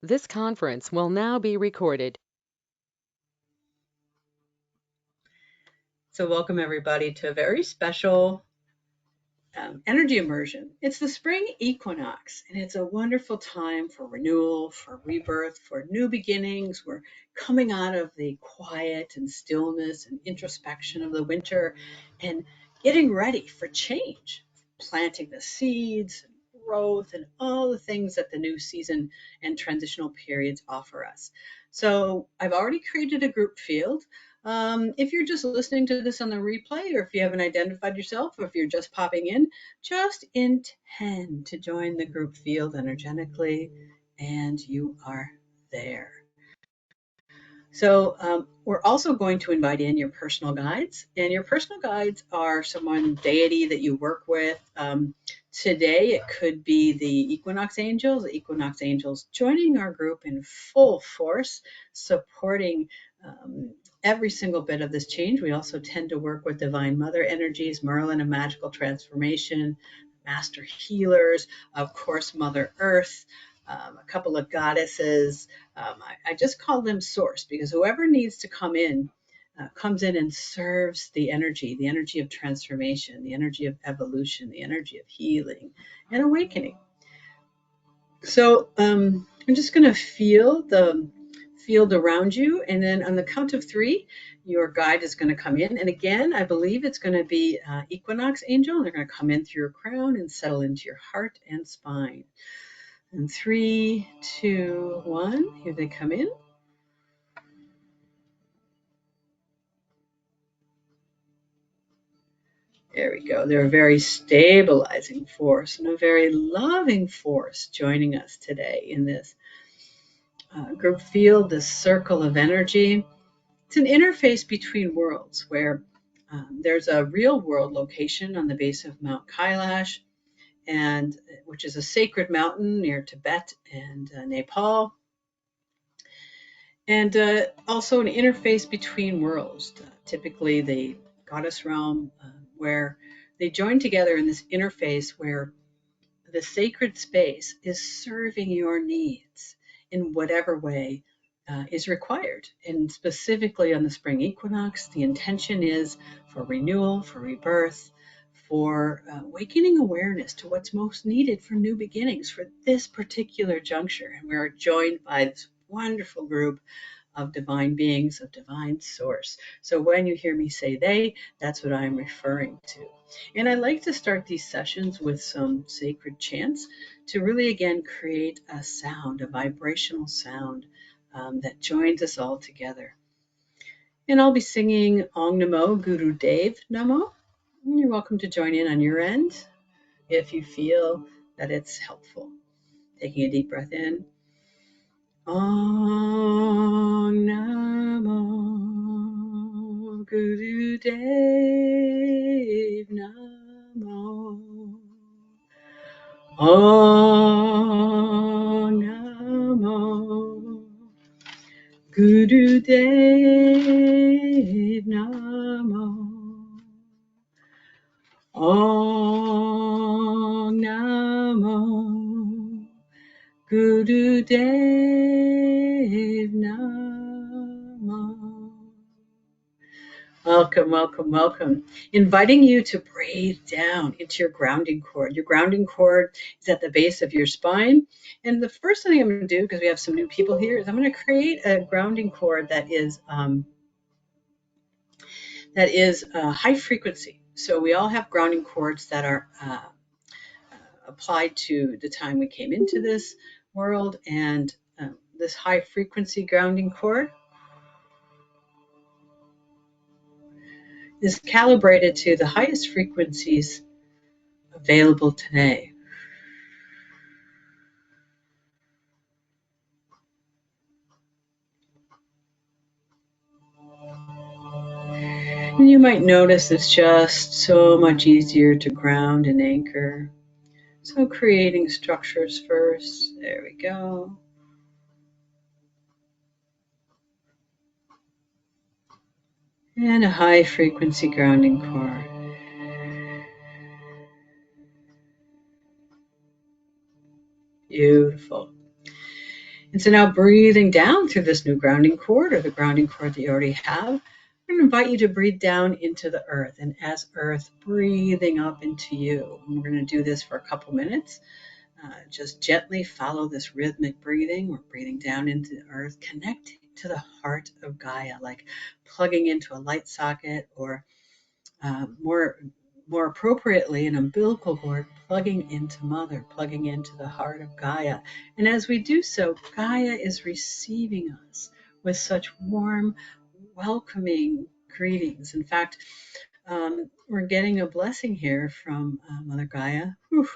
This conference will now be recorded. So welcome everybody to a very special energy immersion. It's the spring equinox, and it's a wonderful time for renewal, for rebirth, for new beginnings. We're coming out of the quiet and stillness and introspection of the winter and getting ready for change, planting the seeds, growth, and all the things that the new season and transitional periods offer us. So I've already created a group field. If you're just listening to this on the replay, or if you haven't identified yourself, or if you're just popping in, just intend to join the group field energetically, and you are there. So we're also going to invite in your personal guides, and your personal guides are someone, deity that you work with. Today, it could be the Equinox Angels joining our group in full force, supporting every single bit of this change. We also tend to work with Divine Mother energies, Merlin and Magical Transformation, Master Healers, of course, Mother Earth, a couple of goddesses. I just call them Source, because whoever needs to come in comes in and serves the energy of transformation, the energy of evolution, the energy of healing and awakening. So I'm just going to feel the field around you, and then on the count of 3, your guide is going to come in. And again, I believe it's going to be Equinox Angel. They're going to come in through your crown and settle into your heart and spine. And 3, 2, 1, here they come in. There we go. They're a very stabilizing force and a very loving force joining us today in this group field, this circle of energy. It's an interface between worlds where there's a real world location on the base of Mount Kailash, and which is a sacred mountain near Tibet and Nepal. And also an interface between worlds, typically the goddess realm, where they join together in this interface where the sacred space is serving your needs in whatever way is required. And specifically on the spring equinox, the intention is for renewal, for rebirth, for awakening awareness to what's most needed for new beginnings for this particular juncture. And we're joined by this wonderful group of divine beings, of divine source. So when you hear me say they, that's what I'm referring to. And I like to start these sessions with some sacred chants to really, again, create a sound, a vibrational sound that joins us all together. And I'll be singing Ong Namo Guru Dev Namo. And you're welcome to join in on your end if you feel that it's helpful. Taking a deep breath in. Ong Namo Guru Dev Namo. Ong Namo Guru Dev Namo. Ong Namo Guru Dev Namo. Welcome, welcome, welcome. Inviting you to breathe down into your grounding cord. Your grounding cord is at the base of your spine. And the first thing I'm going to do, because we have some new people here, is I'm going to create a grounding cord that is high frequency. So we all have grounding cords that are applied to the time we came into this world, and this high frequency grounding cord is calibrated to the highest frequencies available today. And you might notice it's just so much easier to ground and anchor. So creating structures first. There we go. And a high frequency grounding cord. Beautiful. And so now breathing down through this new grounding cord or the grounding cord that you already have, I'm going to invite you to breathe down into the earth. And as earth, breathing up into you. And we're going to do this for a couple minutes. Just gently follow this rhythmic breathing. We're breathing down into the earth, connecting to the heart of Gaia, like plugging into a light socket, or more appropriately, an umbilical cord, plugging into Mother, plugging into the heart of Gaia. And as we do so, Gaia is receiving us with such warm, welcoming greetings. In fact, we're getting a blessing here from Mother Gaia. Whew.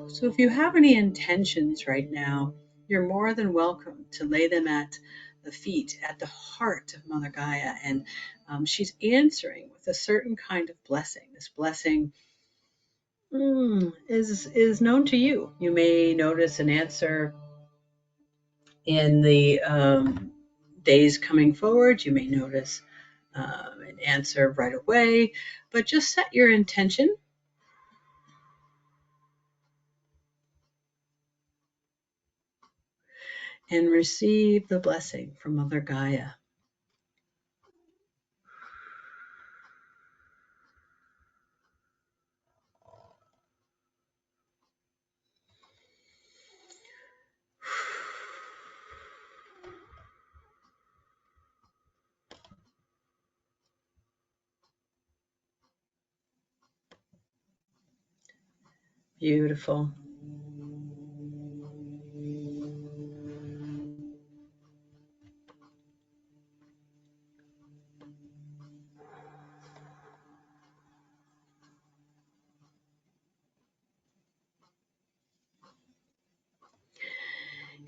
So if you have any intentions right now, you're more than welcome to lay them at the feet, at the heart of Mother Gaia. And she's answering with a certain kind of blessing. This blessing is known to you. You may notice an answer in the days coming forward. You may notice an answer right away, but just set your intention and receive the blessing from Mother Gaia. Beautiful.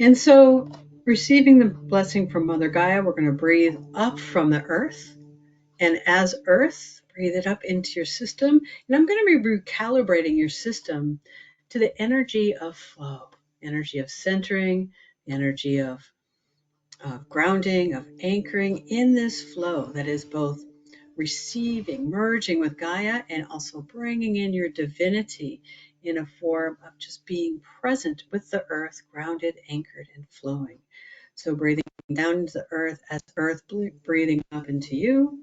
And so, receiving the blessing from Mother Gaia, we're going to breathe up from the earth. And as earth, breathe it up into your system. And I'm going to be recalibrating your system to the energy of flow, energy of centering, energy of grounding, of anchoring in this flow that is both receiving, merging with Gaia, and also bringing in your divinity in a form of just being present with the earth, grounded, anchored, and flowing. So breathing down into the earth as earth breathing up into you.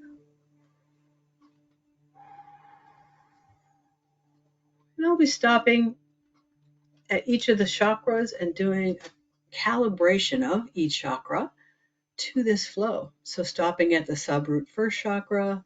And I'll be stopping at each of the chakras and doing a calibration of each chakra to this flow. So stopping at the subroot first chakra,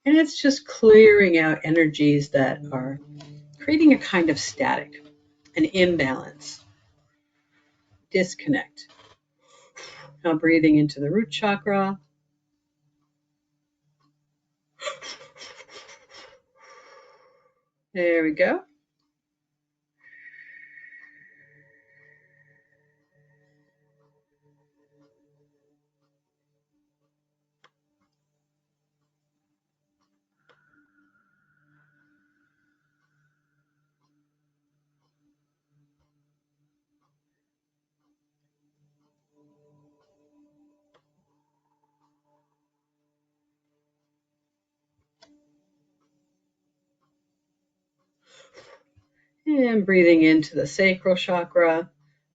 and it's just clearing out energies that are creating a kind of static, an imbalance, disconnect. Now breathing into the root chakra. There we go. And breathing into the sacral chakra.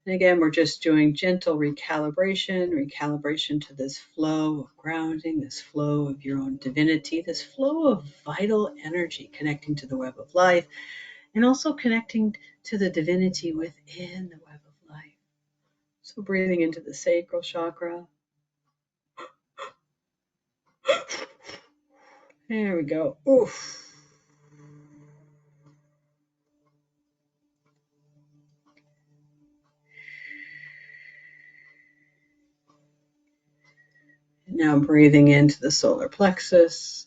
And again, we're just doing gentle recalibration to this flow of grounding, this flow of your own divinity, this flow of vital energy connecting to the web of life, and also connecting to the divinity within the web of life. So breathing into the sacral chakra. There we go. Oof. Now breathing into the solar plexus.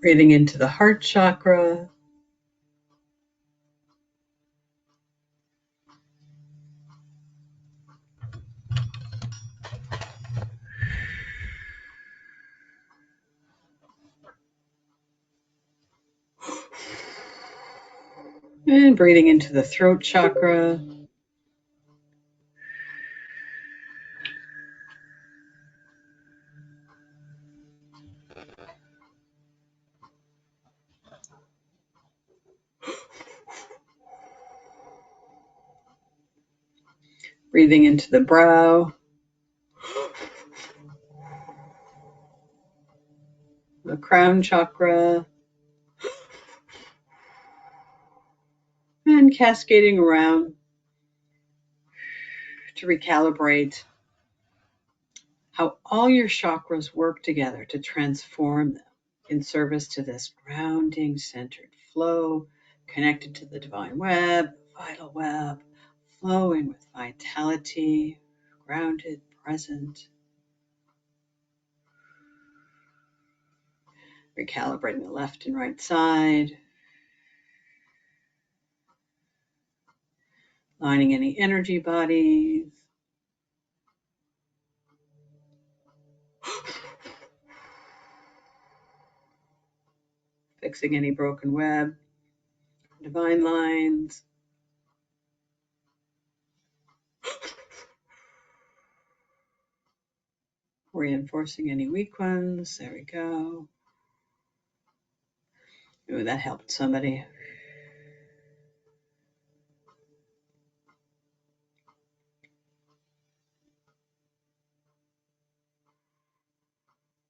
Breathing into the heart chakra. And breathing into the throat chakra. Breathing into the brow. The crown chakra. And cascading around to recalibrate how all your chakras work together to transform them in service to this grounding, centered flow, connected to the divine web, vital web, flowing with vitality, grounded, present, recalibrating the left and right side, lining any energy bodies, fixing any broken web, divine lines, reinforcing any weak ones. There we go. Ooh, that helped somebody.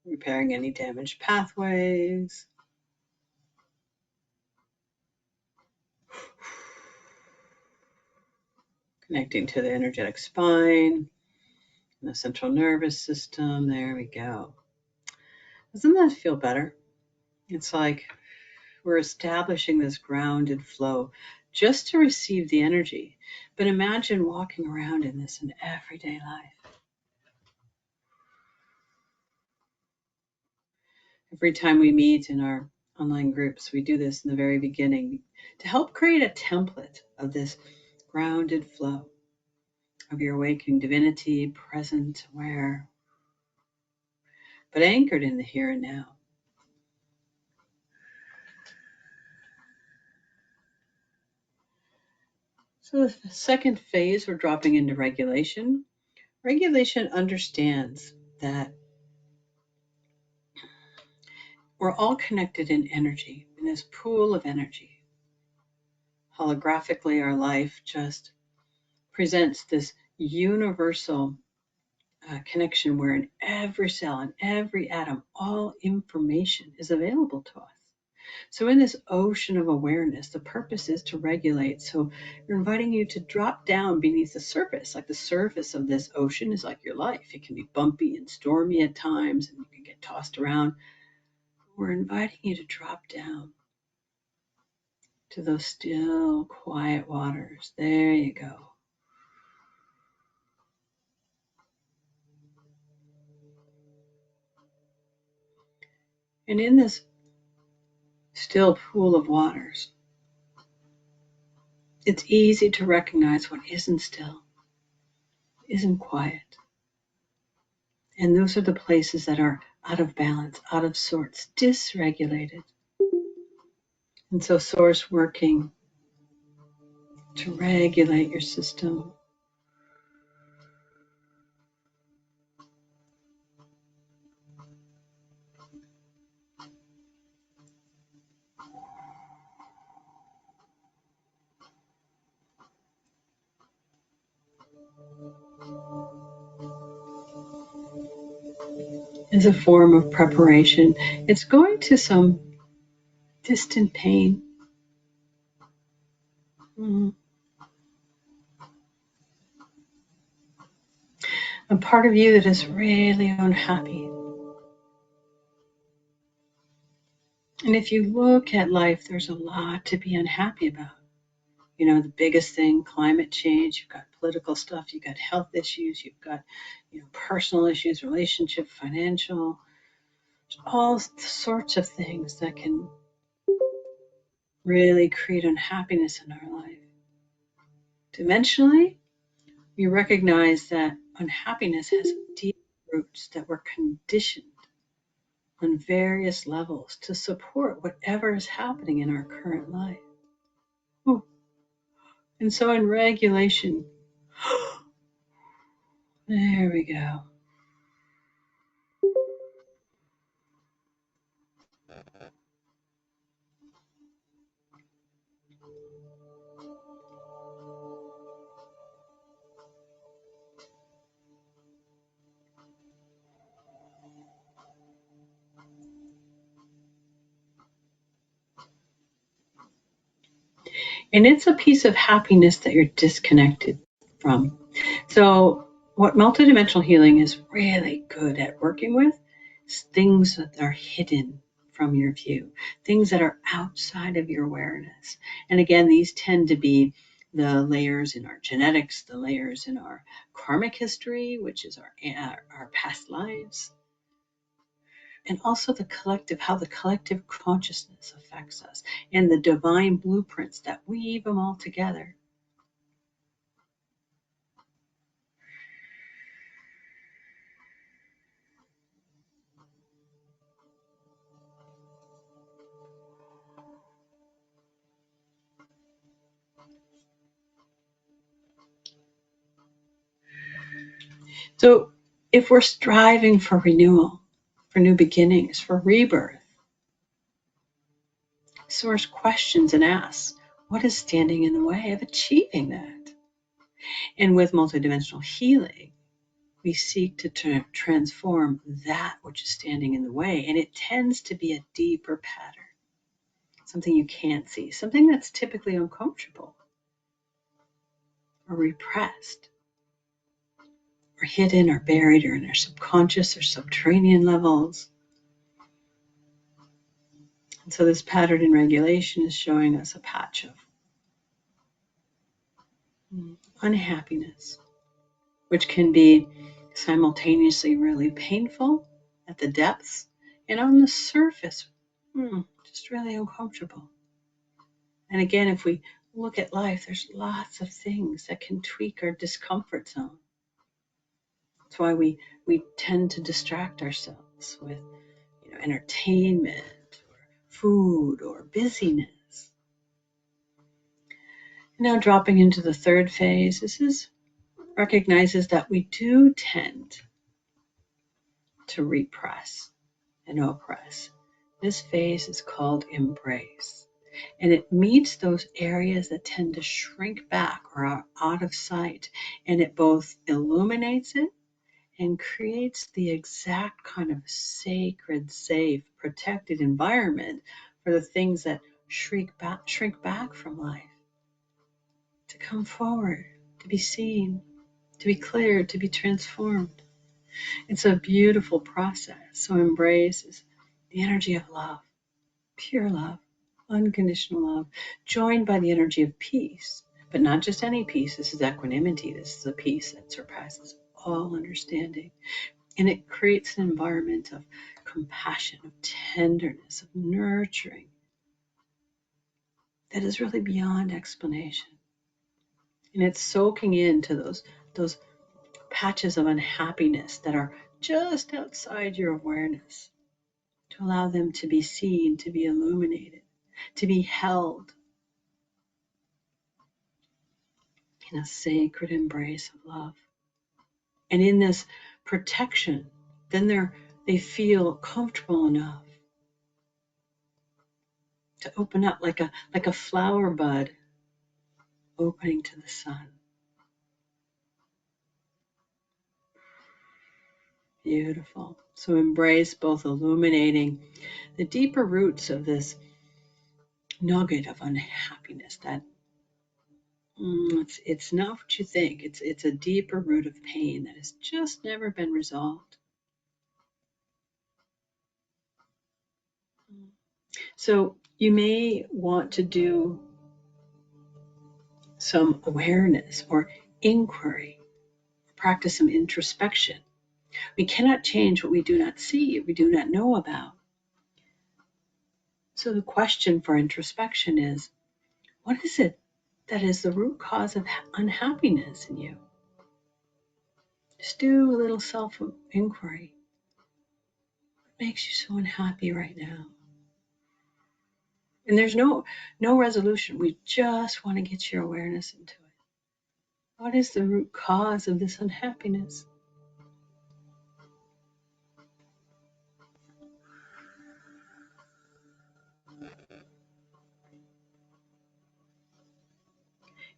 Repairing any damaged pathways. Connecting to the energetic spine and the central nervous system. There we go. Doesn't that feel better? It's like we're establishing this grounded flow just to receive the energy. But imagine walking around in this in everyday life. Every time we meet in our online groups, we do this in the very beginning to help create a template of this grounded flow of your awakening divinity, present, aware, but anchored in the here and now. So the second phase, we're dropping into regulation. Regulation understands that we're all connected in energy, in this pool of energy. Holographically, our life just presents this universal connection where in every cell, in every atom, all information is available to us. So in this ocean of awareness, the purpose is to regulate. So we're inviting you to drop down beneath the surface. Like the surface of this ocean is like your life. It can be bumpy and stormy at times, and you can get tossed around. We're inviting you to drop down to those still, quiet waters. There you go. And in this still pool of waters, it's easy to recognize what isn't still, isn't quiet. And those are the places that are out of balance, out of sorts, dysregulated. And so Source working to regulate your system. As a form of preparation, it's going to some distant pain. A part of you that is really unhappy. And if you look at life, there's a lot to be unhappy about. You know, the biggest thing, climate change, you've got political stuff, you've got health issues, you've got, personal issues, relationship, financial, all sorts of things that can really create unhappiness in our life. Dimensionally, we recognize that unhappiness has deep roots that were conditioned on various levels to support whatever is happening in our current life. Oh. And so in regulation, there we go. And it's a piece of happiness that you're disconnected from. So, what multidimensional healing is really good at working with is things that are hidden from your view, things that are outside of your awareness. And again, these tend to be the layers in our genetics, the layers in our karmic history, which is our past lives, and also the collective, how the collective consciousness affects us, and the divine blueprints that weave them all together. So if we're striving for renewal, for new beginnings, for rebirth, Source questions and asks, what is standing in the way of achieving that? And with multidimensional healing, we seek to transform that which is standing in the way. And it tends to be a deeper pattern, something you can't see, something that's typically uncomfortable or repressed or hidden or buried or in our subconscious or subterranean levels. And so this pattern in regulation is showing us a patch of unhappiness, which can be simultaneously really painful at the depths and on the surface, just really uncomfortable. And again, if we look at life, there's lots of things that can tweak our discomfort zone. That's why we tend to distract ourselves with entertainment or food or busyness. Now dropping into the third phase, this recognizes that we do tend to repress and oppress. This phase is called embrace, and it meets those areas that tend to shrink back or are out of sight, and it both illuminates it and creates the exact kind of sacred, safe, protected environment for the things that shrink back from life to come forward, to be seen, to be cleared, to be transformed. It's a beautiful process. So embrace is the energy of love, pure love, unconditional love, joined by the energy of peace. But not just any peace. This is equanimity. This is a peace that surpasses all understanding. And it creates an environment of compassion, of tenderness, of nurturing that is really beyond explanation. And it's soaking into those patches of unhappiness that are just outside your awareness, to allow them to be seen, to be illuminated, to be held in a sacred embrace of love. And in this protection, then they feel comfortable enough to open up like a flower bud opening to the sun. Beautiful. So embrace both illuminating the deeper roots of this nugget of unhappiness that it's not what you think. It's a deeper root of pain that has just never been resolved. So you may want to do some awareness or inquiry, practice some introspection We cannot change what we do not see, we do not know about. So the question for introspection is, what is it that is the root cause of unhappiness in you? Just do a little self-inquiry. What makes you so unhappy right now? And there's no resolution. We just want to get your awareness into it. What is the root cause of this unhappiness?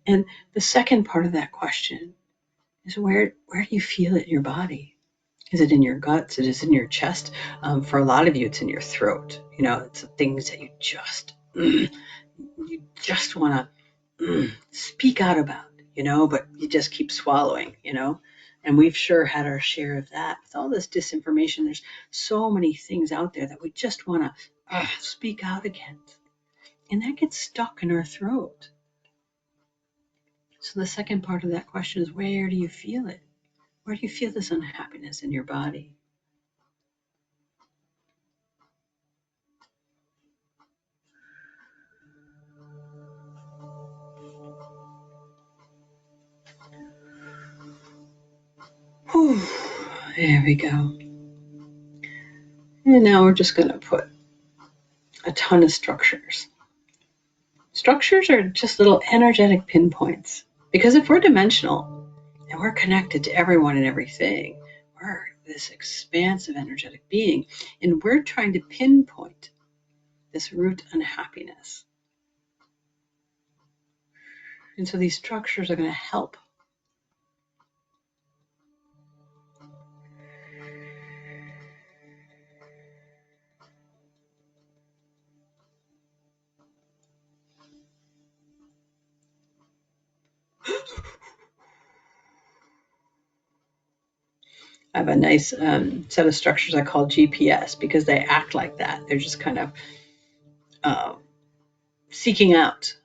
And the second part of that question is, where do you feel it in your body? Is it in your guts? Is it in your chest? For a lot of you, it's in your throat. It's the things that you just want to speak out about, but you just keep swallowing, And we've sure had our share of that. With all this disinformation, there's so many things out there that we just want to speak out against. And that gets stuck in our throat. So the second part of that question is, where do you feel it? Where do you feel this unhappiness in your body? Whew, there we go. And now we're just going to put a ton of structures. Structures are just little energetic pinpoints. Because if we're dimensional and we're connected to everyone and everything, we're this expansive energetic being, and we're trying to pinpoint this root unhappiness. And so these structures are going to help. I have a nice set of structures I call GPS because they act like that. They're just kind of seeking out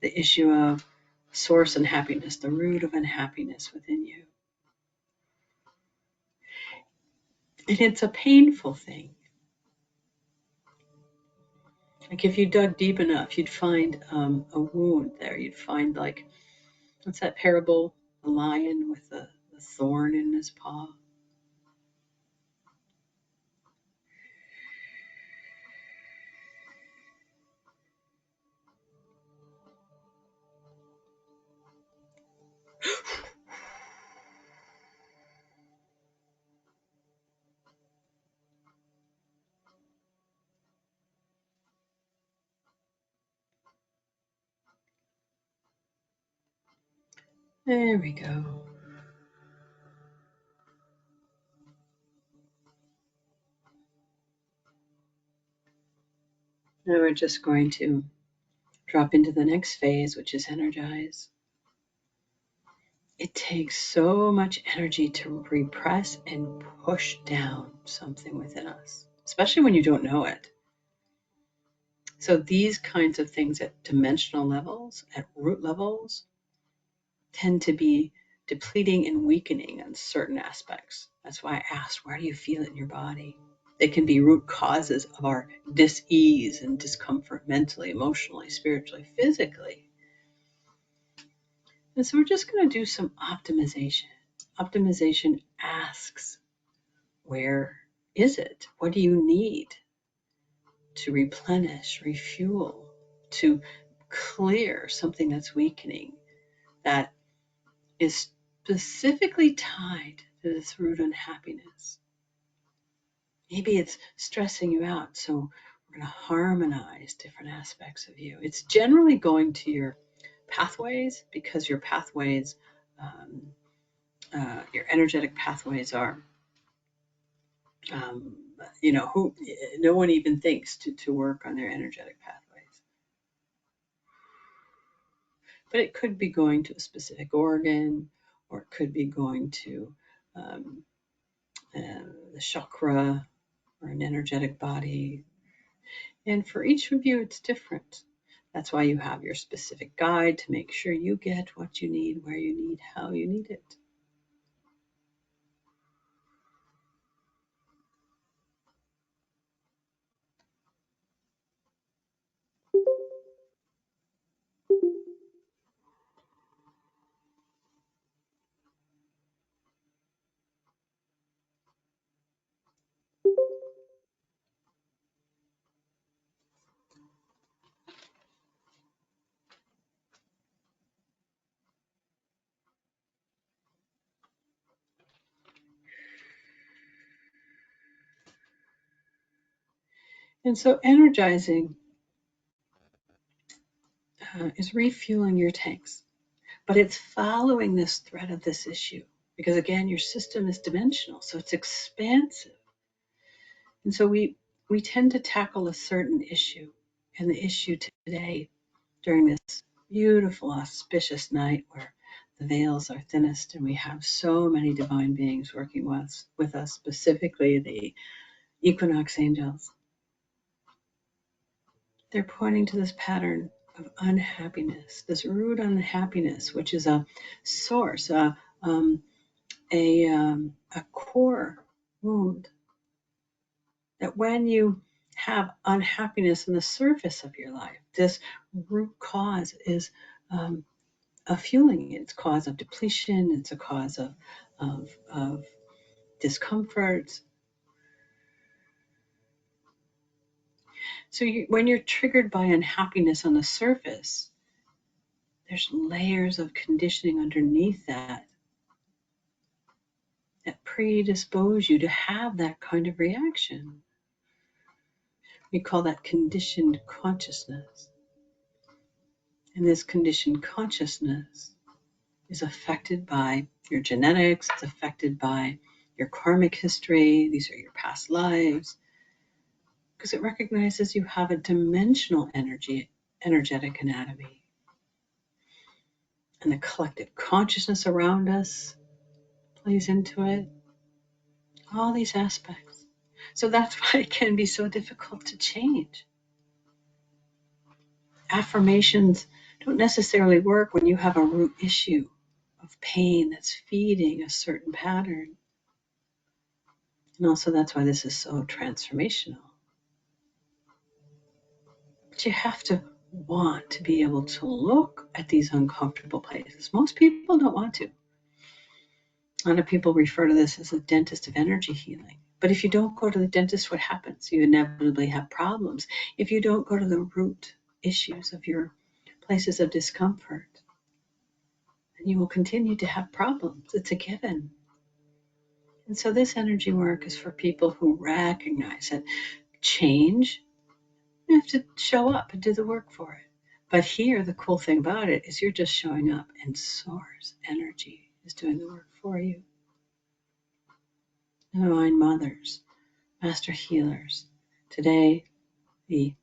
the issue of source unhappiness, the root of unhappiness within you. And it's a painful thing. Like if you dug deep enough, you'd find a wound there. You'd find, like, what's that parable? The lion with the thorn in his paw. There we go. Now we're just going to drop into the next phase, which is Energize. It takes so much energy to repress and push down something within us, especially when you don't know it. So these kinds of things at dimensional levels, at root levels, tend to be depleting and weakening on certain aspects. That's why I asked, where do you feel it in your body? They can be root causes of our dis-ease and discomfort mentally, emotionally, spiritually, physically. And so we're just going to do some optimization. Optimization asks, where is it? What do you need to replenish, refuel, to clear something that's weakening, that is specifically tied to this root unhappiness? Maybe it's stressing you out, so we're going to harmonize different aspects of you. It's generally going to your pathways, because your pathways, your energetic pathways are, who no one even thinks to work on their energetic pathways. But it could be going to a specific organ, or it could be going to the chakra or an energetic body. And for each of you, it's different. That's why you have your specific guide, to make sure you get what you need, where you need, how you need it. And so energizing is refueling your tanks, but it's following this thread of this issue because, again, your system is dimensional, so it's expansive. And so we tend to tackle a certain issue, and the issue today during this beautiful, auspicious night where the veils are thinnest and we have so many divine beings working with us, specifically the Equinox Angels. They're pointing to this pattern of unhappiness, this root unhappiness, which is a source, a core wound. That when you have unhappiness in the surface of your life, this root cause is a fueling. It's a cause of depletion. It's a cause of discomfort. So when you're triggered by unhappiness on the surface, there's layers of conditioning underneath that predispose you to have that kind of reaction. We call that conditioned consciousness. And this conditioned consciousness is affected by your genetics, it's affected by your karmic history, these are your past lives, because it recognizes you have a dimensional energetic anatomy. And the collective consciousness around us plays into it, all these aspects. So that's why it can be so difficult to change. Affirmations don't necessarily work when you have a root issue of pain that's feeding a certain pattern. And also that's why this is so transformational. But you have to want to be able to look at these uncomfortable places. Most people don't want to. A lot of people refer to this as a dentist of energy healing. But if you don't go to the dentist, what happens? You inevitably have problems. If you don't go to the root issues of your places of discomfort, then you will continue to have problems. It's a given. And so this energy work is for people who recognize that change, you have to show up and do the work for it. But here, the cool thing about it is you're just showing up and source energy is doing the work for you. Divine mothers, master healers. Today, the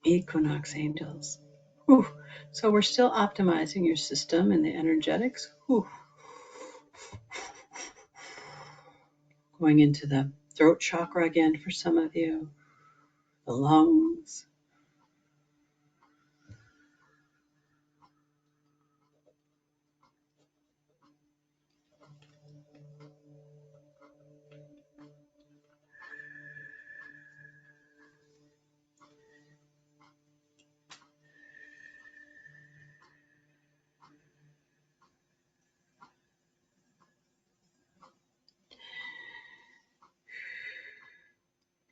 Equinox Angels. Whew. So we're still optimizing your system and the energetics. Whew. Going into the throat chakra again for some of you, the lungs.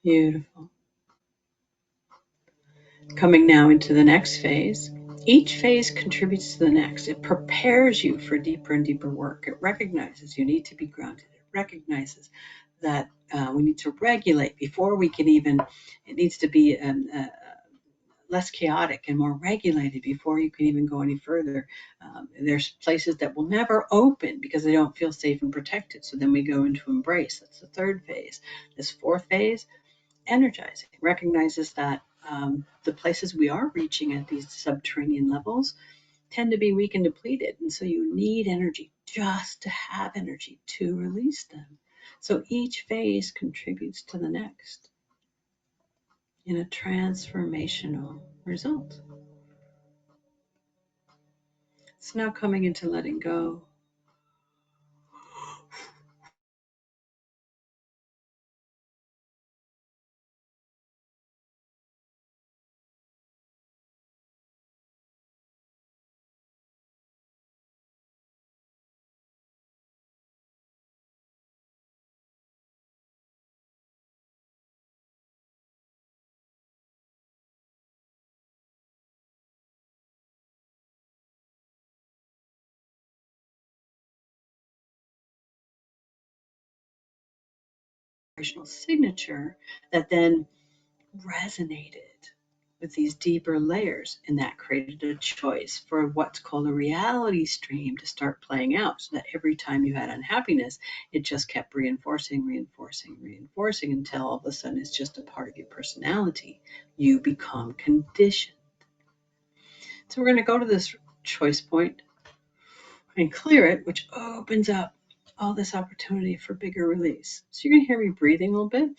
Beautiful. Coming now into the next phase. Each phase contributes to the next. It prepares you for deeper and deeper work. It recognizes you need to be grounded. It recognizes that we need to regulate before we can even, it needs to be less chaotic and more regulated before you can even go any further. There's places that will never open because they don't feel safe and protected. So then we go into embrace. That's the third phase. This fourth phase, energizing, recognizes that the places we are reaching at these subterranean levels tend to be weak and depleted. And so you need energy just to have energy to release them. So each phase contributes to the next in a transformational result. It's now coming into letting go. Signature that then resonated with these deeper layers, and that created a choice for what's called a reality stream to start playing out, so that every time you had unhappiness, it just kept reinforcing, reinforcing, reinforcing until all of a sudden it's just a part of your personality. You become conditioned. So we're going to go to this choice point and clear it, which opens up all this opportunity for bigger release. So you're going to hear me breathing a little bit.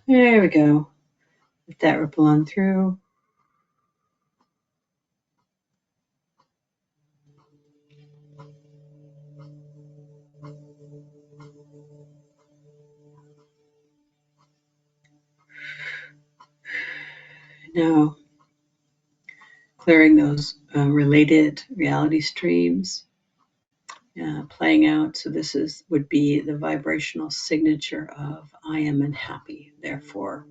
There we go. Let that ripple on through. Now, clearing those related reality streams, playing out. So this would be the vibrational signature of I am unhappy. Therefore,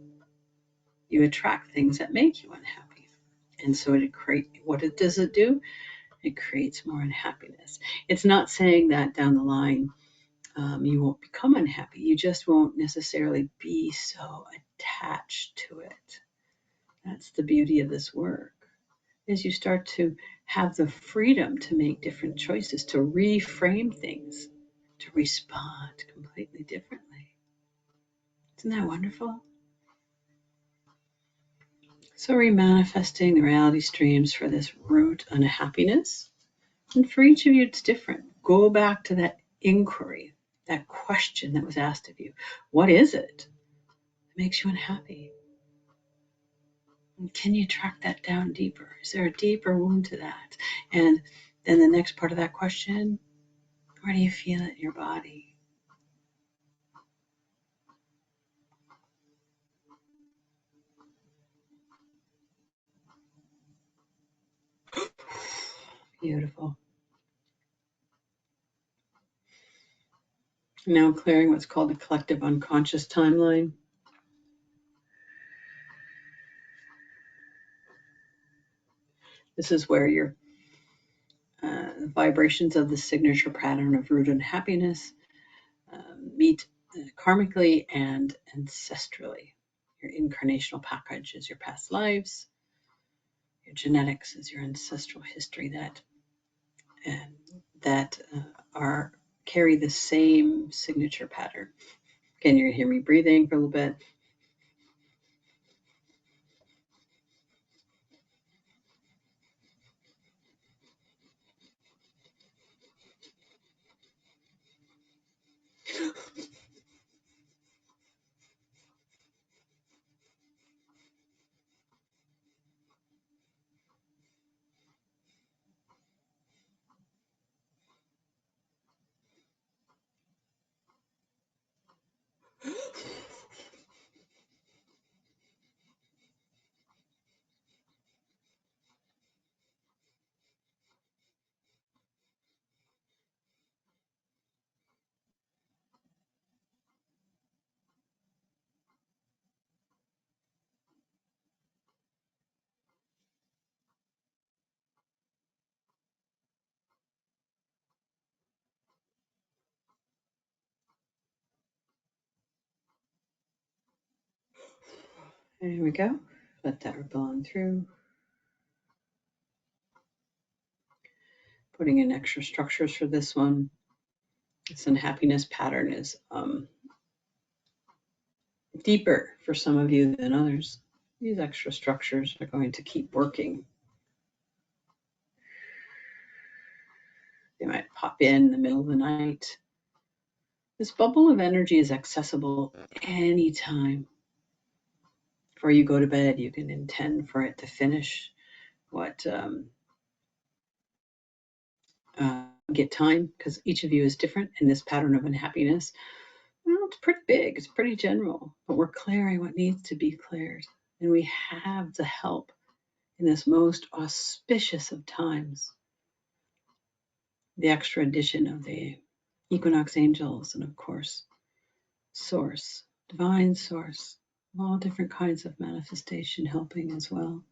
you attract things that make you unhappy. And so does it do? It creates more unhappiness. It's not saying that down the line you won't become unhappy. You just won't necessarily be so attached to it. That's the beauty of this work. As you start to have the freedom to make different choices, to reframe things, to respond completely differently. Isn't that wonderful? So, remanifesting the reality streams for this root unhappiness. And for each of you, it's different. Go back to that inquiry, that question that was asked of you. What is it that makes you unhappy? And can you track that down deeper? Is there a deeper wound to that? And then the next part of that question, where do you feel it in your body? Beautiful. Now clearing what's called the collective unconscious timeline. This is where your vibrations of the signature pattern of root unhappiness meet karmically and ancestrally. Your incarnational package is your past lives. Your genetics is your ancestral history that are carry the same signature pattern. Again, you're gonna hear me breathing for a little bit. There we go. Let that ripple on through. Putting in extra structures for this one. This unhappiness pattern is deeper for some of you than others. These extra structures are going to keep working. They might pop in the middle of the night. This bubble of energy is accessible anytime. Before you go to bed, you can intend for it to finish what get time, because each of you is different in this pattern of unhappiness. Well, it's pretty big, it's pretty general, but we're clearing what needs to be cleared. And we have the help in this most auspicious of times. The extra addition of the Equinox Angels, and of course, Source, Divine Source, all different kinds of manifestation helping as well.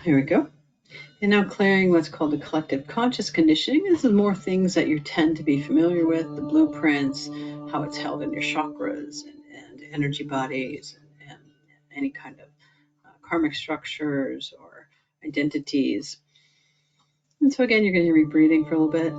Here we go. And now clearing what's called the collective conscious conditioning. This is more things that you tend to be familiar with, the blueprints, how it's held in your chakras and energy bodies, and any kind of karmic structures or identities. And so again, you're going to be breathing for a little bit.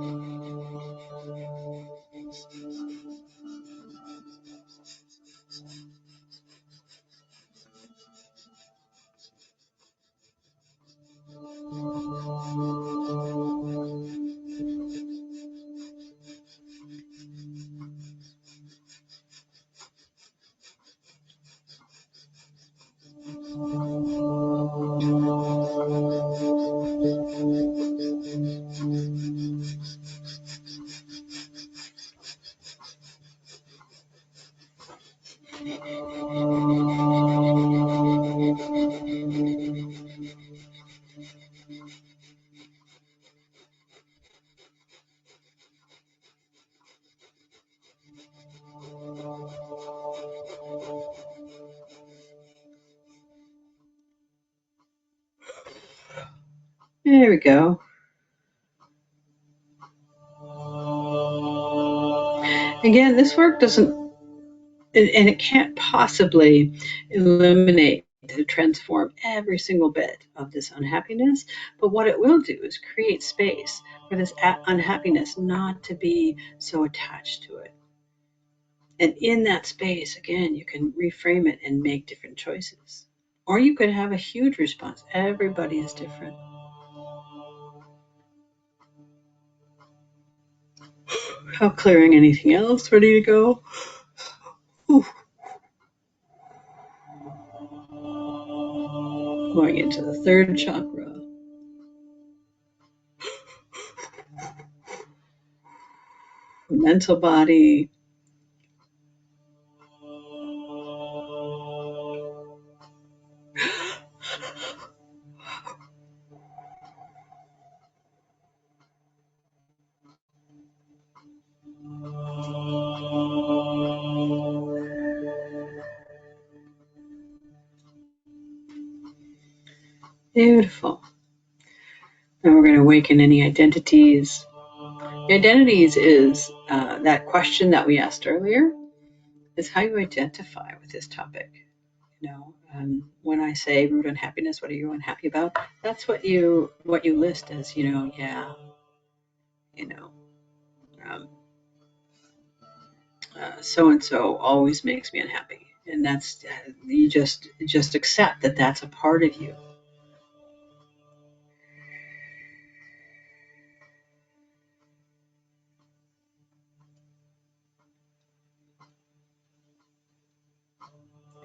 There we go. Again, this work doesn't, and it can't possibly eliminate to transform every single bit of this unhappiness. But what it will do is create space for this unhappiness not to be so attached to it. And in that space, again, you can reframe it and make different choices. Or you could have a huge response. Everybody is different. How clearing anything else? Ready to go? Ooh. Going into the third chakra. The mental body. Beautiful. And we're going to awaken any identities. The identities is that question that we asked earlier, is how you identify with this topic. When I say root unhappiness, what are you unhappy about? That's what you list as, yeah, you know, um, so and so always makes me unhappy, and that's you just accept that that's a part of you.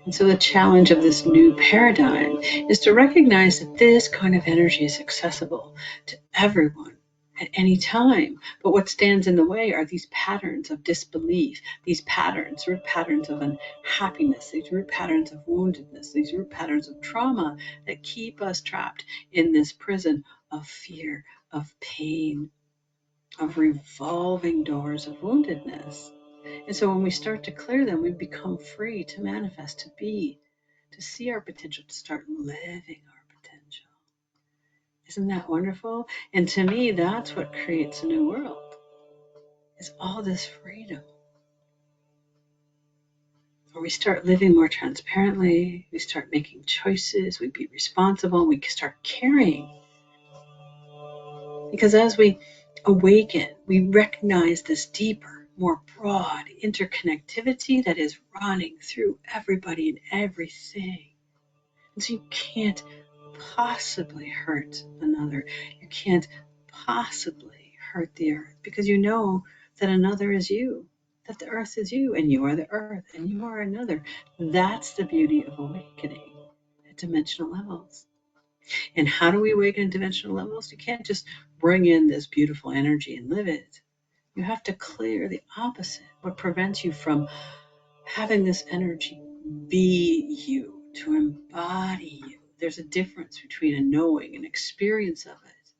And so the challenge of this new paradigm is to recognize that this kind of energy is accessible to everyone at any time. But what stands in the way are these patterns of disbelief, these patterns, root patterns of unhappiness, these root patterns of woundedness, these root patterns of trauma that keep us trapped in this prison of fear, of pain, of revolving doors of woundedness. And so when we start to clear them, we become free to manifest, to be, to see our potential, to start living our potential. Isn't that wonderful? And to me, that's what creates a new world, is all this freedom. Where we start living more transparently, we start making choices, we be responsible, we start caring. Because as we awaken, we recognize this deeper, more broad interconnectivity that is running through everybody and everything. And so you can't possibly hurt another. You can't possibly hurt the earth, because you know that another is you, that the earth is you, and you are the earth, and you are another. That's the beauty of awakening at dimensional levels. And how do we awaken at dimensional levels? You can't just bring in this beautiful energy and live it. You have to clear the opposite, what prevents you from having this energy be you, to embody you. There's a difference between a knowing, an experience of it,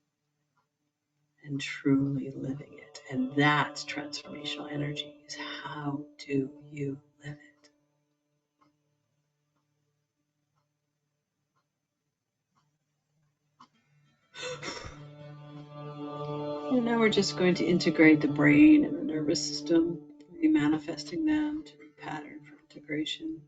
and truly living it. And that's transformational energy, is how do you live it? And now we're just going to integrate the brain and the nervous system, remanifesting them to repattern for integration.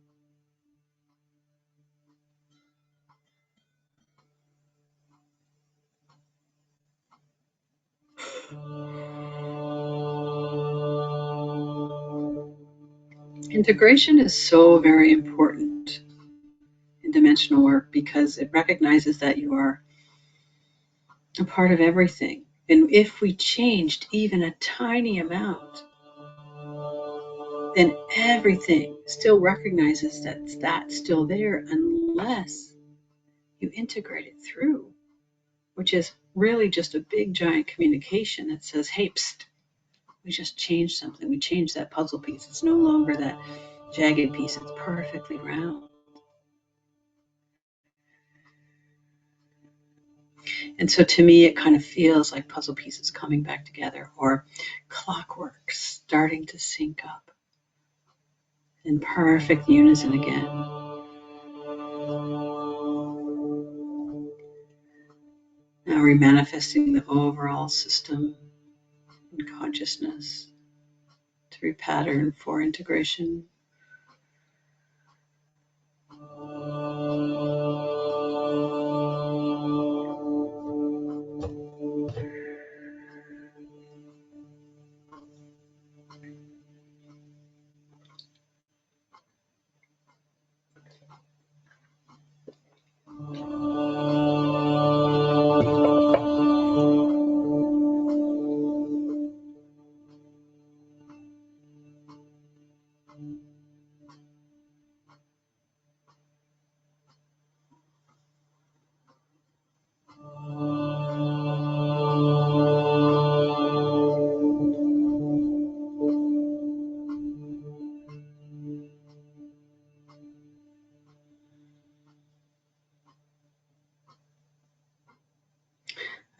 Integration is so very important in dimensional work because it recognizes that you are a part of everything. And if we changed even a tiny amount, then everything still recognizes that that's still there, unless you integrate it through, which is really just a big giant communication that says, hey, psst, we just changed something. We changed that puzzle piece. It's no longer that jagged piece. It's perfectly round. And so to me, it kind of feels like puzzle pieces coming back together, or clockwork starting to sync up in perfect unison again. Now we're manifesting the overall system and consciousness to repattern for integration.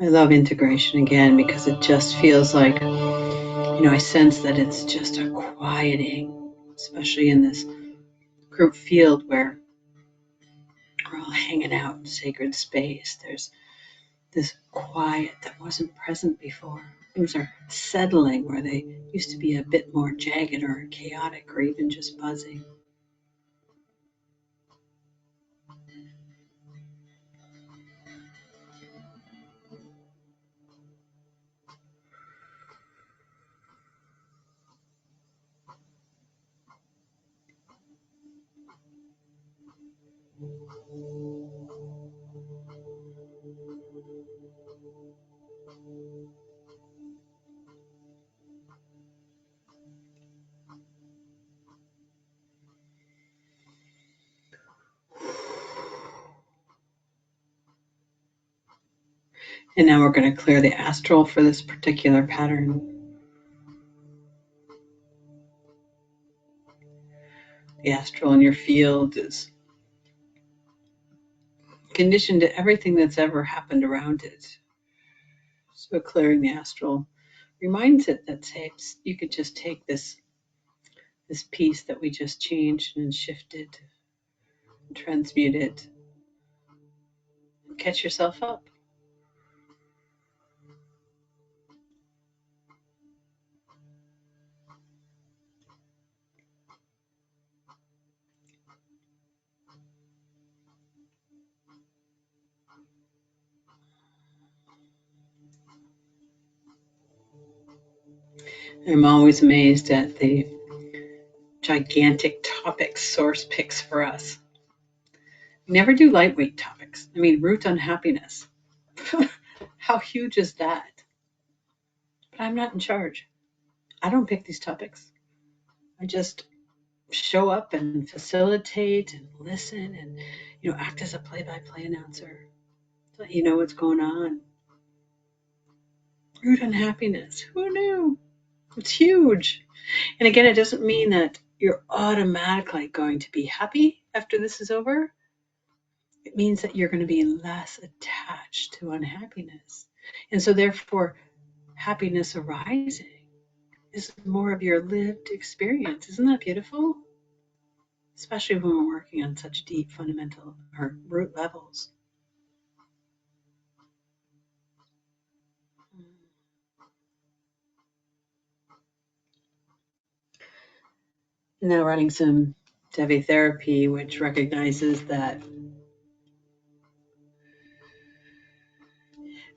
I love integration again because it just feels like, I sense that it's just a quieting, especially in this group field where we're all hanging out in sacred space. There's this quiet that wasn't present before. Things are settling where they used to be a bit more jagged or chaotic or even just buzzing. And now we're going to clear the astral for this particular pattern. The astral in your field is conditioned to everything that's ever happened around it. So clearing the astral reminds it that, say, you could just take this piece that we just changed and shifted, and transmuted, and catch yourself up. I'm always amazed at the gigantic topics source picks for us. We never do lightweight topics. I mean, root unhappiness. How huge is that? But I'm not in charge. I don't pick these topics. I just show up and facilitate and listen and, act as a play-by-play announcer. So you know what's going on. Root unhappiness. Who knew? It's huge. And again, it doesn't mean that you're automatically going to be happy after this is over. It means that you're going to be less attached to unhappiness. And so therefore, happiness arising is more of your lived experience. Isn't that beautiful? Especially when we're working on such deep fundamental or root levels. Now running some Devi therapy, which recognizes that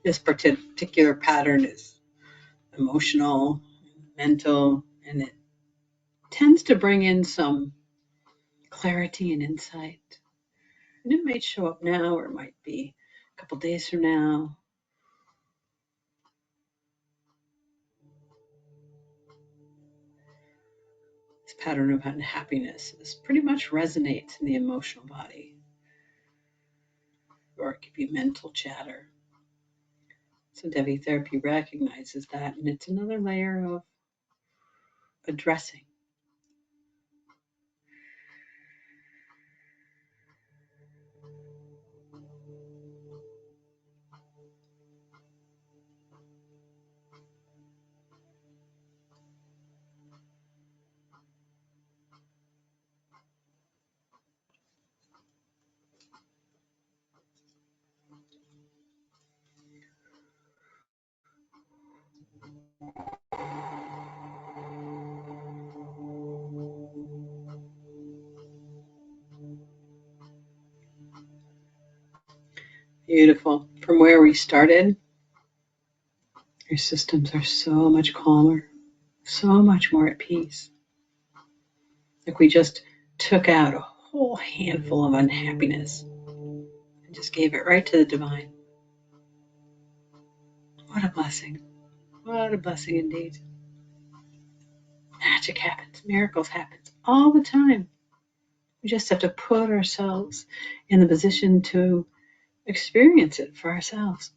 this particular pattern is emotional, mental, and it tends to bring in some clarity and insight. And it might show up now, or it might be a couple days from now. This pattern of unhappiness pretty much resonates in the emotional body, or it could be mental chatter. So Devi therapy recognizes that, and it's another layer of addressing. Beautiful. From where we started, your systems are so much calmer, so much more at peace. Like we just took out a whole handful of unhappiness and just gave it right to the divine. What a blessing. What a blessing indeed. Magic happens, miracles happen all the time. We just have to put ourselves in the position to experience it for ourselves.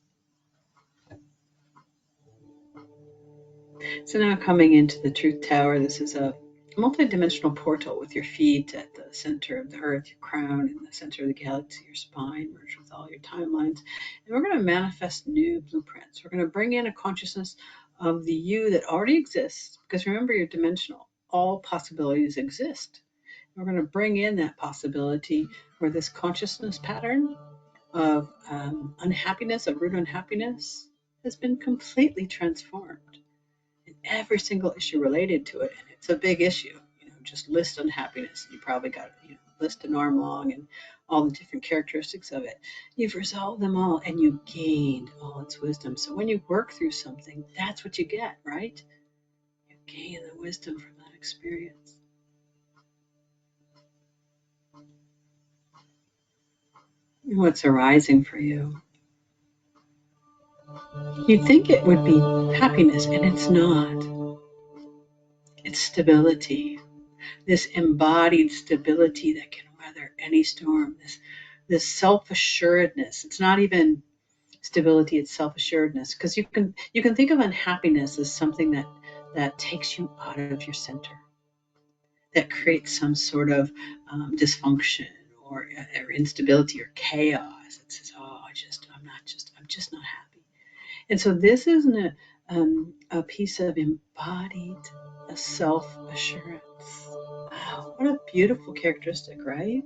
So now coming into the Truth Tower, this is a multidimensional portal with your feet at the center of the earth, your crown in the center of the galaxy, your spine merged with all your timelines. And we're going to manifest new blueprints. We're going to bring in a consciousness of the you that already exists, because remember, you're dimensional. All possibilities exist. We're going to bring in that possibility where this consciousness pattern of unhappiness, of root unhappiness, has been completely transformed. And every single issue related to it, and it's a big issue. Just list unhappiness. You probably got list an arm long and all the different characteristics of it. You've resolved them all, and you gained all its wisdom. So when you work through something, that's what you get, right? You gain the wisdom from that experience. What's arising for you? You'd think it would be happiness, and it's not. It's stability. This embodied stability that can weather any storm. This self-assuredness. It's not even stability, it's self-assuredness. Because you can think of unhappiness as something that takes you out of your center, that creates some sort of dysfunction or instability or chaos. It says, "Oh, I'm just not happy." And so this is a piece of embodied self-assurance. Wow, what a beautiful characteristic, right?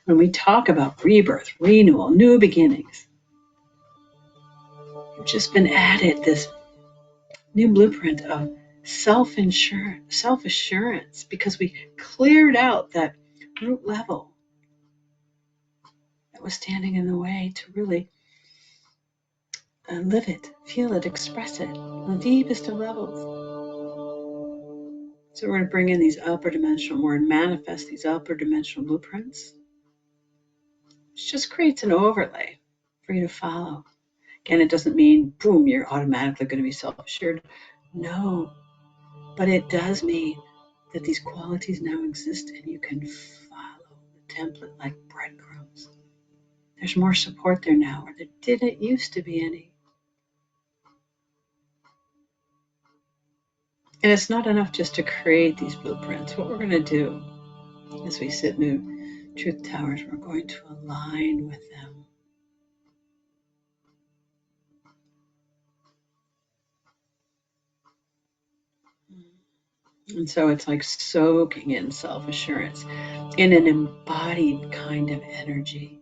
When we talk about rebirth, renewal, new beginnings, we've just been added this new blueprint of self-assurance, because we cleared out that root level that was standing in the way to really live it, feel it, express it on the deepest of levels. So we're going to bring in these upper dimensional, we're going to manifest these upper dimensional blueprints just creates an overlay for you to follow. Again, it doesn't mean, boom, you're automatically going to be self-assured. No, but it does mean that these qualities now exist and you can follow the template like breadcrumbs. There's more support there now where there didn't used to be any. And it's not enough just to create these blueprints. What we're going to do as we sit in the truth towers, we're going to align with them. And so it's like soaking in self-assurance in an embodied kind of energy.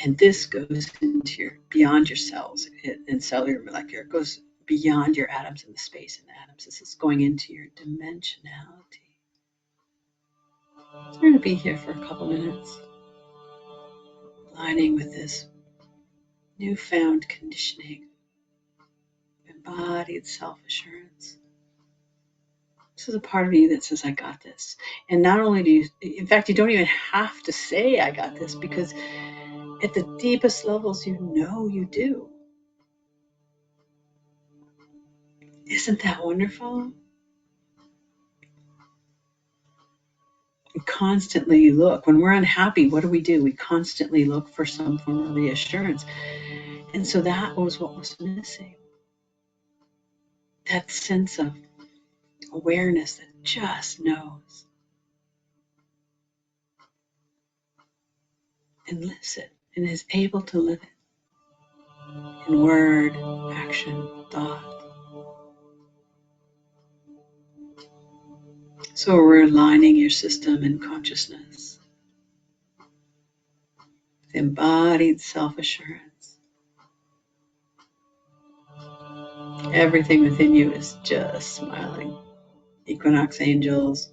And this goes into your beyond your cells and cellular molecular. It goes beyond your atoms and the space in the atoms. This is going into your dimensionality. So we're going to be here for a couple minutes, aligning with this newfound conditioning, embodied self-assurance. This is a part of you that says, I got this. And not only do you, in fact, you don't even have to say, I got this, because at the deepest levels, you know you do. Isn't that wonderful? We constantly look. When we're unhappy, what do? We constantly look for some form of reassurance. And so that was what was missing. That sense of awareness that just knows and lives it and is able to live it in word, action, thought. So we're aligning your system and consciousness with embodied self-assurance. Everything within you is just smiling. Equinox Angels,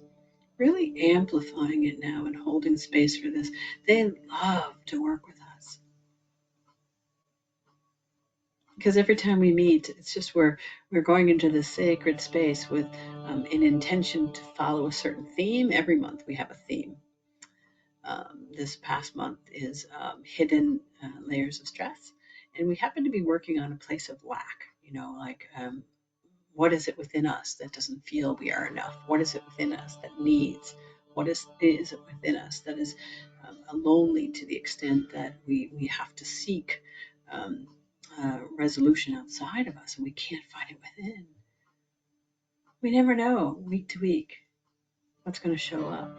really amplifying it now and holding space for this. They love to work with us. Because every time we meet, it's just we're going into this sacred space with an intention to follow a certain theme. Every month we have a theme. This past month is hidden layers of stress. And we happen to be working on a place of lack, what is it within us that doesn't feel we are enough? What is it within us that needs? What is it within us that is lonely to the extent that we have to seek resolution outside of us and we can't find it within? We never know week to week what's going to show up.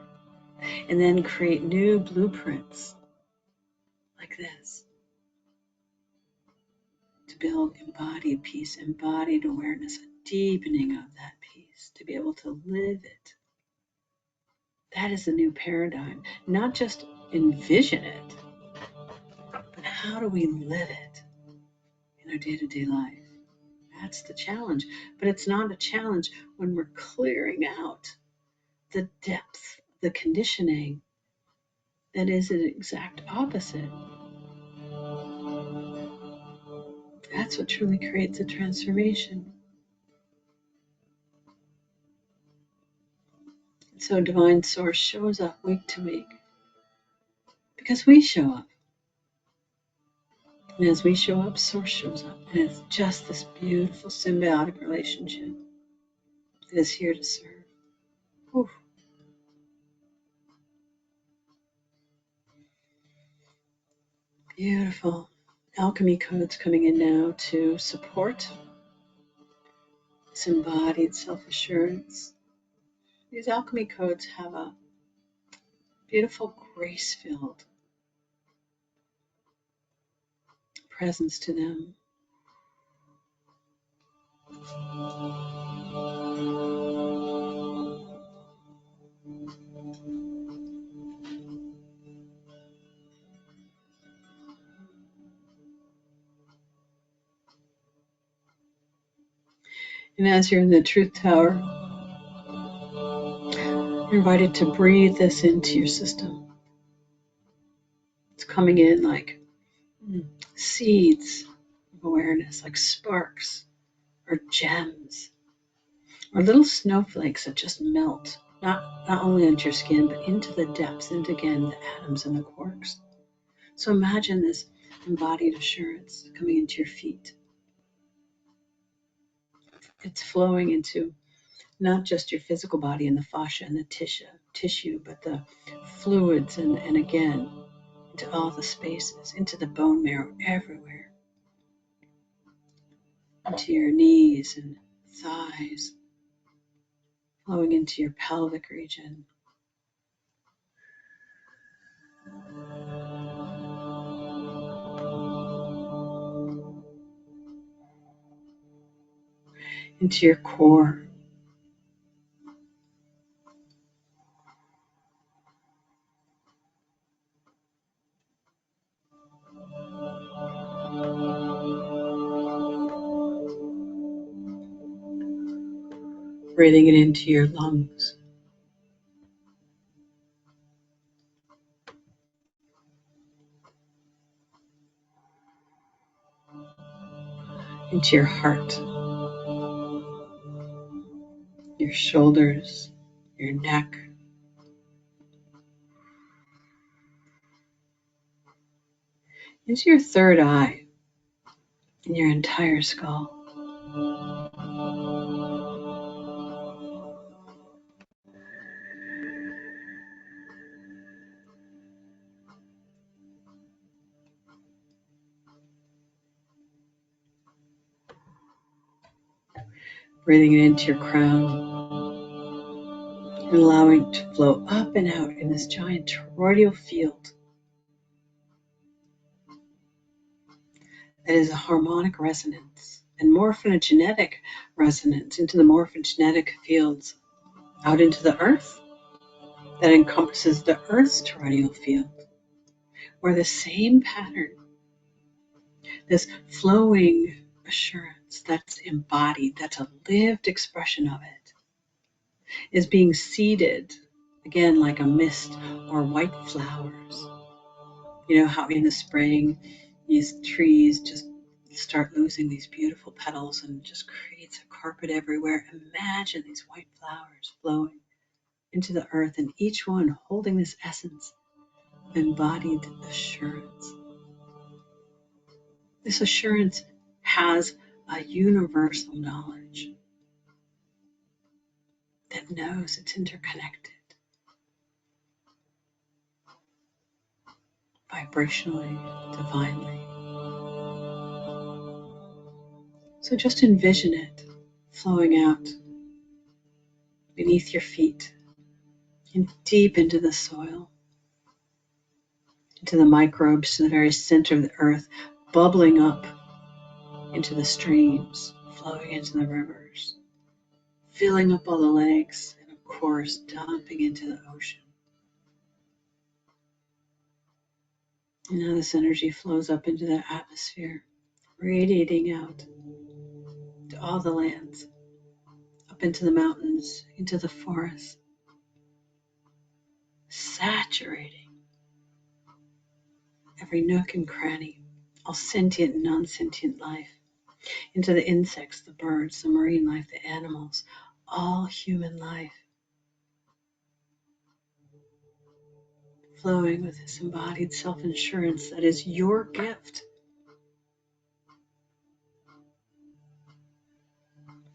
And then create new blueprints like this to build embodied peace, embodied awareness, a deepening of that peace, to be able to live it. That is the new paradigm. Not just envision it, but how do we live it in our day-to-day life? That's the challenge. But it's not a challenge when we're clearing out the depth, the conditioning that is an exact opposite. That's what truly creates a transformation. So Divine Source shows up week to week because we show up. And as we show up, Source shows up. And it's just this beautiful symbiotic relationship that is here to serve. Oof. Beautiful. Alchemy codes coming in now to support this embodied self-assurance. These alchemy codes have a beautiful grace-filled presence to them. And as you're in the Truth Tower, you're invited to breathe this into your system. It's coming in like seeds of awareness, like sparks or gems or little snowflakes that just melt not only into your skin, but into the depths, into again the atoms and the quarks. So imagine this embodied assurance coming into your feet. It's flowing into not just your physical body and the fascia and the tissue, but the fluids and again, into all the spaces, into the bone marrow everywhere, into your knees and thighs, flowing into your pelvic region, into your core, breathing it into your lungs, into your heart, your shoulders, your neck, into your third eye, and your entire skull. Breathing it into your crown and allowing it to flow up and out in this giant toroidal field that is a harmonic resonance and morphogenetic resonance into the morphogenetic fields out into the earth that encompasses the earth's toroidal field, where the same pattern, this flowing assurance that's embodied, that's a lived expression of it, is being seeded again like a mist or white flowers. You know how in the spring these trees just start losing these beautiful petals and just creates a carpet everywhere. Imagine these white flowers flowing into the earth and each one holding this essence, embodied assurance. This assurance has a universal knowledge that knows it's interconnected vibrationally, divinely. So just envision it flowing out beneath your feet and deep into the soil, into the microbes, to the very center of the earth, bubbling up into the streams, flowing into the rivers, filling up all the lakes, and of course, dumping into the ocean. And now this energy flows up into the atmosphere, radiating out to all the lands, up into the mountains, into the forests, saturating every nook and cranny, all sentient and non-sentient life, into the insects, the birds, the marine life, the animals, all human life, flowing with this embodied self-assurance that is your gift.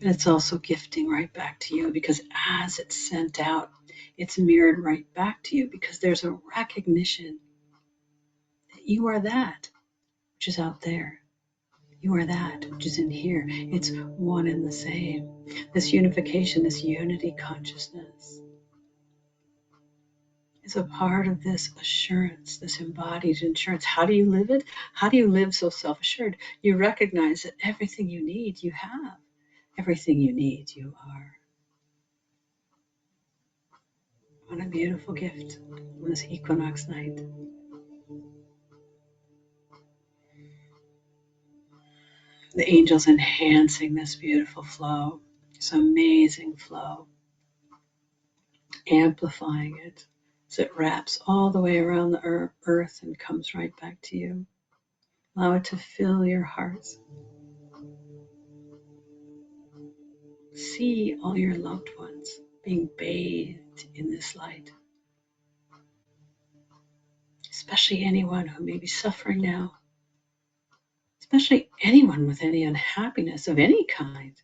And it's also gifting right back to you, because as it's sent out, it's mirrored right back to you, because there's a recognition that you are that which is out there. You are that which is in here. It's one and the same. This unification, this unity consciousness is a part of this assurance, this embodied assurance. How do you live it? How do you live so self-assured? You recognize that everything you need, you have. Everything you need, you are. What a beautiful gift on this equinox night. The angels enhancing this beautiful flow, this amazing flow, amplifying it as it wraps all the way around the earth and comes right back to you. Allow it to fill your hearts. See all your loved ones being bathed in this light. Especially anyone who may be suffering now. Especially anyone with any unhappiness of any kind.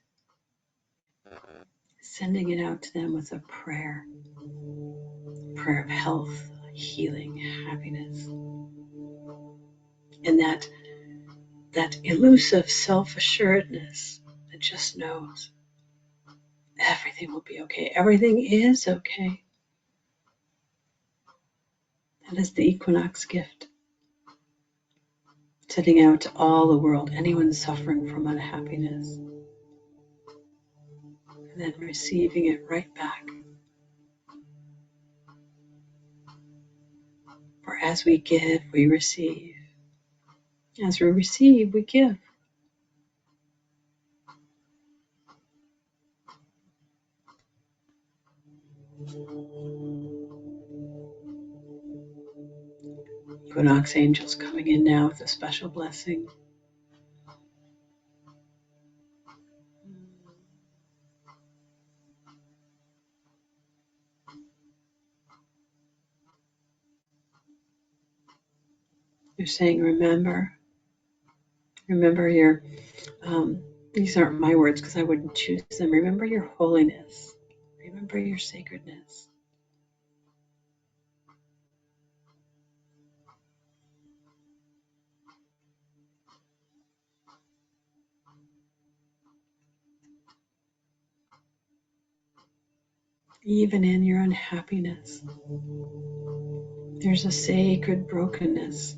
Sending it out to them with a prayer of health, healing, happiness. And that elusive self-assuredness that just knows everything will be okay. Everything is okay. That is the equinox gift. Sending out to all the world, anyone suffering from unhappiness. And then receiving it right back. For as we give, we receive. As we receive, we give. Equinox Angels coming in now with a special blessing. They're saying, remember your, these aren't my words because I wouldn't choose them. Remember your holiness. Remember your sacredness. Even in your unhappiness, there's a sacred brokenness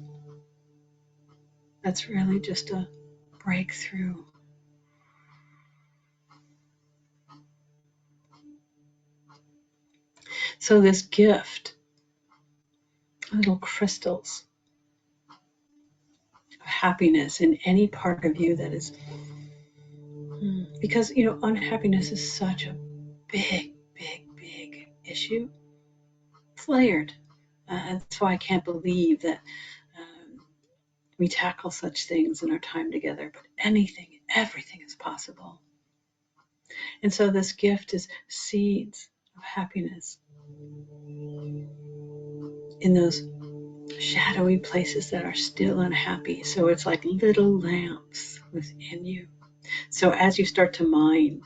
that's really just a breakthrough. So this gift, little crystals of happiness in any part of you that is, because, unhappiness is such a big issue. It's layered. That's why I can't believe that we tackle such things in our time together, but everything is possible. And so this gift is seeds of happiness in those shadowy places that are still unhappy. So it's like little lamps within you. So as you start to mine,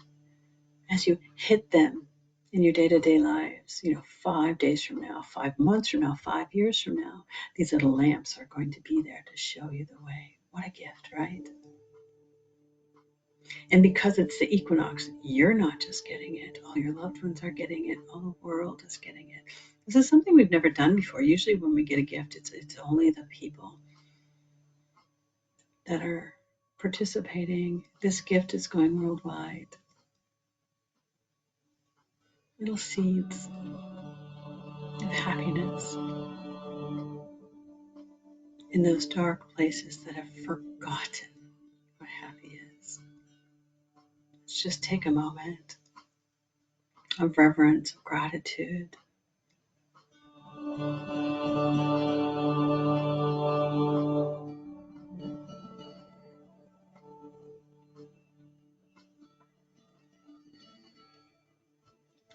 as you hit them in your day-to-day lives, 5 days from now, 5 months from now, 5 years from now, these little lamps are going to be there to show you the way. What a gift, right? And because it's the equinox, you're not just getting it. All your loved ones are getting it. All the world is getting it. This is something we've never done before. Usually when we get a gift, it's only the people that are participating. This gift is going worldwide. Little seeds of happiness in those dark places that have forgotten what happy is. Let's just take a moment of reverence, of gratitude.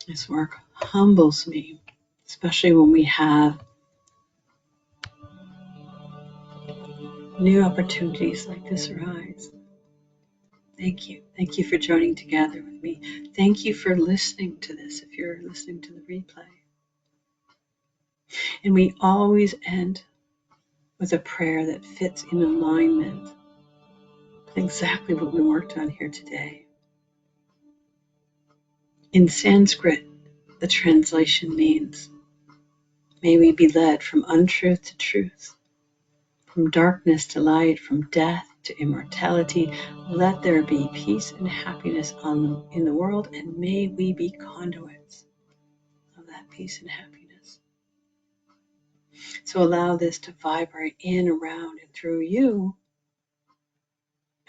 This work humbles me, especially when we have new opportunities like this arise. Thank you. Thank you for joining together with me. Thank you for listening to this if you're listening to the replay. And we always end with a prayer that fits in alignment with exactly what we worked on here today. In Sanskrit, the translation means, may we be led from untruth to truth, from darkness to light, from death to immortality. Let there be peace and happiness in the world, and may we be conduits of that peace and happiness. So allow this to vibrate in, around, and through you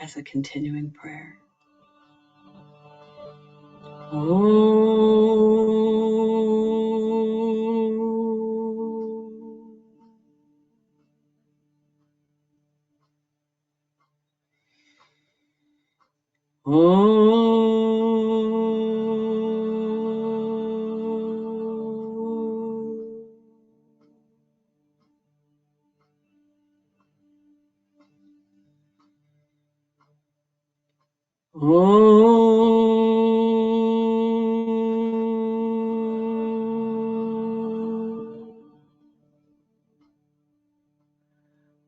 as a continuing prayer.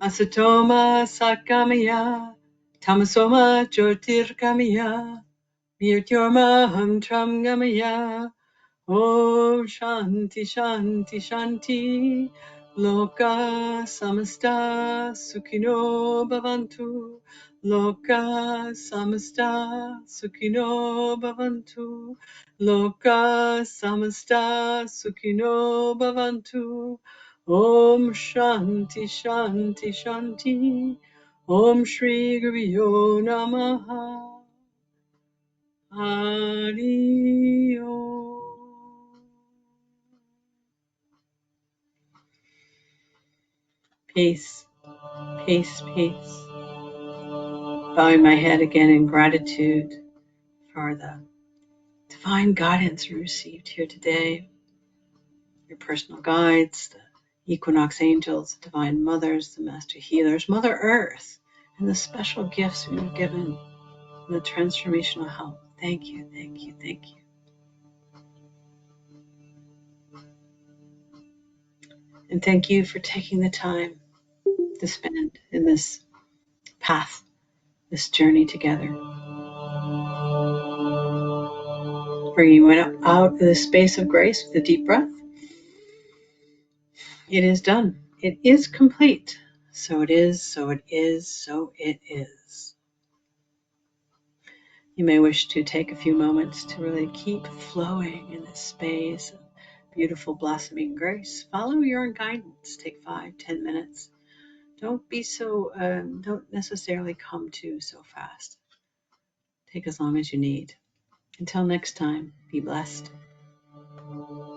Asatoma Satgamaya, Tamasoma Jyotirgamaya, Mrityorma Tramgamaya. Om Shanti Shanti Shanti. Loka Samasta Sukhino Bhavantu. Loka Samasta Sukhino Bhavantu. Loka Samasta Sukhino Bhavantu. Om Shanti Shanti Shanti. Om Shri Guryo Namaha. Hari Om. Peace, peace, peace. Bowing my head again in gratitude for the divine guidance we received here today. Your personal guides, the Equinox Angels, the Divine Mothers, the Master Healers, Mother Earth, and the special gifts we were given, and the transformational help. Thank you, thank you, thank you. And thank you for taking the time to spend in this path, this journey together. Bringing it up out of the space of grace with a deep breath. It is done. It is complete. So it is, so it is, so it is. You may wish to take a few moments to really keep flowing in this space of beautiful blossoming grace. Follow your own guidance. Take 5-10 minutes. Don't be so, don't necessarily come to so fast. Take as long as you need. Until next time, be blessed.